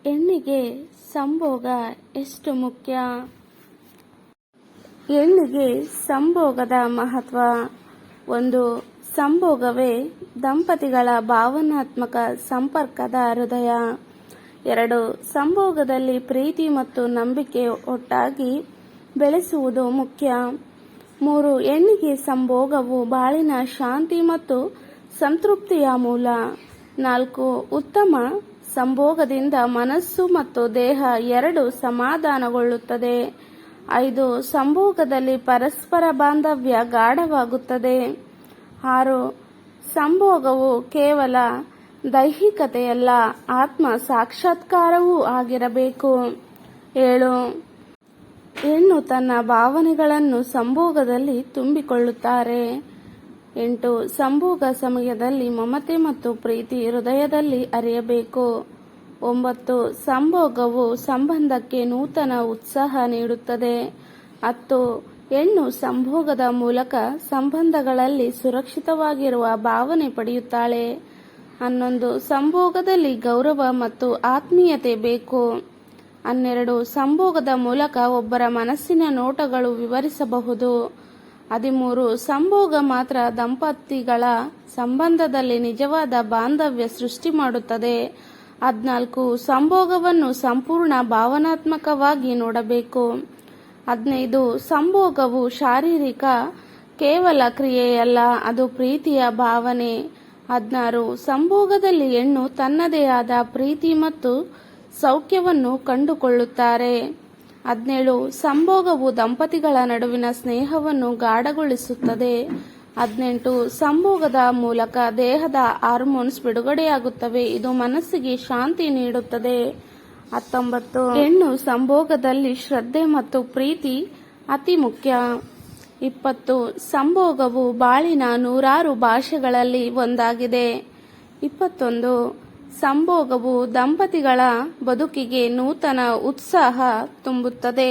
ಹೆಣ್ಣಿಗೆ ಸಂಭೋಗ ಎಷ್ಟು ಮುಖ್ಯ? ಹೆಣ್ಣಿಗೆ ಸಂಭೋಗದ ಮಹತ್ವ. 1. ಸಂಭೋಗವೇ ದಂಪತಿಗಳ ಭಾವನಾತ್ಮಕ ಸಂಪರ್ಕದ ಹೃದಯ. 2. ಸಂಭೋಗದಲ್ಲಿ ಪ್ರೀತಿ ಮತ್ತು ನಂಬಿಕೆ ಒಟ್ಟಾಗಿ ಬೆಳೆಸುವುದು ಮುಖ್ಯ. 3. ಹೆಣ್ಣಿಗೆ ಸಂಭೋಗವು ಬಾಳಿನ ಶಾಂತಿ ಮತ್ತು ಸಂತೃಪ್ತಿಯ ಮೂಲ. 4. ಉತ್ತಮ ಸಂಭೋಗದಿಂದ ಮನಸ್ಸು ಮತ್ತು ದೇಹ ಎರಡೂ ಸಮಾಧಾನಗೊಳ್ಳುತ್ತದೆ. 5. ಸಂಭೋಗದಲ್ಲಿ ಪರಸ್ಪರ ಬಾಂಧವ್ಯ ಗಾಢವಾಗುತ್ತದೆ. 6. ಸಂಭೋಗವು ಕೇವಲ ದೈಹಿಕತೆಯಲ್ಲ, ಆತ್ಮ ಸಾಕ್ಷಾತ್ಕಾರವೂ ಆಗಿರಬೇಕು. 7. ಹೆಣ್ಣು ತನ್ನ ಭಾವನೆಗಳನ್ನು ಸಂಭೋಗದಲ್ಲಿ ತುಂಬಿಕೊಳ್ಳುತ್ತಾರೆ. 8. ಸಂಭೋಗ ಸಮಯದಲ್ಲಿ ಮಮತೆ ಮತ್ತು ಪ್ರೀತಿ ಹೃದಯದಲ್ಲಿ ಹರಿಯಬೇಕು. 9. ಸಂಭೋಗವು ಸಂಬಂಧಕ್ಕೆ ನೂತನ ಉತ್ಸಾಹ ನೀಡುತ್ತದೆ. 10. ಹೆಣ್ಣು ಸಂಭೋಗದ ಮೂಲಕ ಸಂಬಂಧಗಳಲ್ಲಿ ಸುರಕ್ಷಿತವಾಗಿರುವ ಭಾವನೆ ಪಡೆಯುತ್ತಾಳೆ. 11. ಸಂಭೋಗದಲ್ಲಿ ಗೌರವ ಮತ್ತು ಆತ್ಮೀಯತೆ ಬೇಕು. 12. ಸಂಭೋಗದ ಮೂಲಕ ಒಬ್ಬರ ಮನಸ್ಸಿನ ನೋಟಗಳು ವಿವರಿಸಬಹುದು. 13. ಸಂಭೋಗ ಮಾತ್ರ ದಂಪತಿಗಳ ಸಂಬಂಧದಲ್ಲಿ ನಿಜವಾದ ಬಾಂಧವ್ಯ ಸೃಷ್ಟಿ ಮಾಡುತ್ತದೆ. 14. ಸಂಭೋಗವನ್ನು ಸಂಪೂರ್ಣ ಭಾವನಾತ್ಮಕವಾಗಿ ನೋಡಬೇಕು. 15. ಸಂಭೋಗವು ಶಾರೀರಿಕ ಕೇವಲ ಕ್ರಿಯೆಯಲ್ಲ, ಅದು ಪ್ರೀತಿಯ ಭಾವನೆ. 16. ಸಂಭೋಗದಲ್ಲಿ ಹೆಣ್ಣು ತನ್ನದೇ ಆದ ಪ್ರೀತಿ ಮತ್ತು ಸೌಖ್ಯವನ್ನು ಕಂಡುಕೊಳ್ಳುತ್ತಾರೆ. 17. ಸಂಭೋಗವು ದಂಪತಿಗಳ ನಡುವಿನ ಸ್ನೇಹವನ್ನು ಗಾಢಗೊಳಿಸುತ್ತದೆ. 18. ಸಂಭೋಗದ ಮೂಲಕ ದೇಹದ ಹಾರ್ಮೋನ್ಸ್ ಬಿಡುಗಡೆಯಾಗುತ್ತವೆ, ಇದು ಮನಸ್ಸಿಗೆ ಶಾಂತಿ ನೀಡುತ್ತದೆ. 19. ಹೆಣ್ಣು ಸಂಭೋಗದಲ್ಲಿ ಶ್ರದ್ಧೆ ಮತ್ತು ಪ್ರೀತಿ ಅತಿ ಮುಖ್ಯ. 20. ಸಂಭೋಗವು ಬಾಳಿನ ನೂರಾರು ಭಾಷೆಗಳಲ್ಲಿ ಒಂದಾಗಿದೆ. 21. ಸಂಭೋಗವು ದಂಪತಿಗಳ ಬದುಕಿಗೆ ನೂತನ ಉತ್ಸಾಹ ತುಂಬುತ್ತದೆ.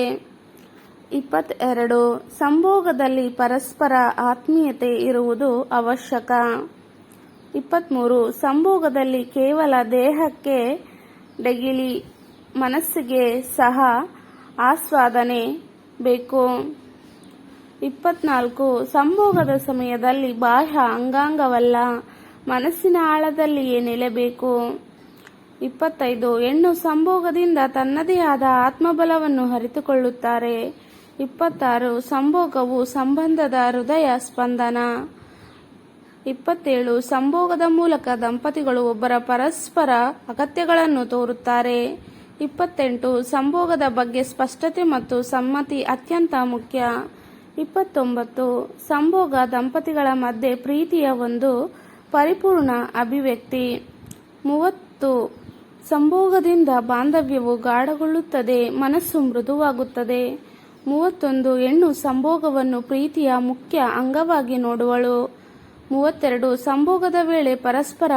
22. ಸಂಭೋಗದಲ್ಲಿ ಪರಸ್ಪರ ಆತ್ಮೀಯತೆ ಇರುವುದು ಅವಶ್ಯಕ. 23. ಸಂಭೋಗದಲ್ಲಿ ಕೇವಲ ದೇಹಕ್ಕೆ ಡೆಗಿಳಿ, ಮನಸ್ಸಿಗೆ ಸಹ ಆಸ್ವಾದನೆ ಬೇಕು. 24. ಸಂಭೋಗದ ಸಮಯದಲ್ಲಿ ಬಾಹ್ಯ ಅಂಗಾಂಗವಲ್ಲ, ಮನಸ್ಸಿನ ಆಳದಲ್ಲಿಯೇ ನೆಲೆಬೇಕು. 25. ಹೆಣ್ಣು ಸಂಭೋಗದಿಂದ ತನ್ನದೇ ಆದ ಆತ್ಮಬಲವನ್ನು ಅರಿತುಕೊಳ್ಳುತ್ತಾರೆ. 26. ಸಂಭೋಗವು ಸಂಬಂಧದ ಹೃದಯ ಸ್ಪಂದನ. 27. ಸಂಭೋಗದ ಮೂಲಕ ದಂಪತಿಗಳು ಒಬ್ಬರ ಪರಸ್ಪರ ಅಗತ್ಯಗಳನ್ನು ತೋರುತ್ತಾರೆ. 28. ಸಂಭೋಗದ ಬಗ್ಗೆ ಸ್ಪಷ್ಟತೆ ಮತ್ತು ಸಮ್ಮತಿ ಅತ್ಯಂತ ಮುಖ್ಯ. 29. ಸಂಭೋಗ ದಂಪತಿಗಳ ಮಧ್ಯೆ ಪ್ರೀತಿಯ ಒಂದು ಪರಿಪೂರ್ಣ ಅಭಿವ್ಯಕ್ತಿ. 30. ಸಂಭೋಗದಿಂದ ಬಾಂಧವ್ಯವು ಗಾಢಗೊಳ್ಳುತ್ತದೆ, ಮನಸ್ಸು ಮೃದುವಾಗುತ್ತದೆ. 31. ಹೆಣ್ಣು ಸಂಭೋಗವನ್ನು ಪ್ರೀತಿಯ ಮುಖ್ಯ ಅಂಗವಾಗಿ ನೋಡುವಳು. 32. ಸಂಭೋಗದ ವೇಳೆ ಪರಸ್ಪರ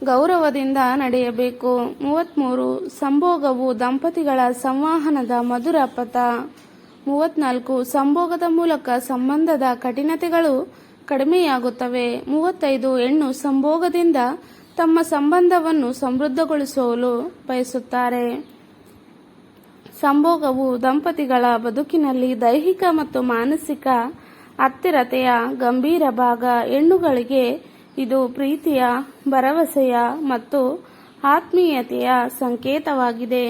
ಗೌರವದಿಂದ ನಡೆಯಬೇಕು. 33. ಸಂಭೋಗವು ದಂಪತಿಗಳ ಸಂವಹನದ ಮಧುರ ಪಥ. 34. ಸಂಭೋಗದ ಮೂಲಕ ಸಂಬಂಧದ ಕಠಿಣತೆಗಳು ಕಡಿಮೆಯಾಗುತ್ತವೆ. 35. ಹೆಣ್ಣು ಸಂಭೋಗದಿಂದ ತಮ್ಮ ಸಂಬಂಧವನ್ನು ಸಮೃದ್ಧಗೊಳಿಸಲು ಬಯಸುತ್ತಾರೆ. ಸಂಭೋಗವು ದಂಪತಿಗಳ ಬದುಕಿನಲ್ಲಿ ದೈಹಿಕ ಮತ್ತು ಮಾನಸಿಕ ಹತ್ತಿರತೆಯ ಗಂಭೀರ ಭಾಗ. ಹೆಣ್ಣುಗಳಿಗೆ ಇದು ಪ್ರೀತಿಯ, ಭರವಸೆಯ ಮತ್ತು ಆತ್ಮೀಯತೆಯ ಸಂಕೇತವಾಗಿದೆ.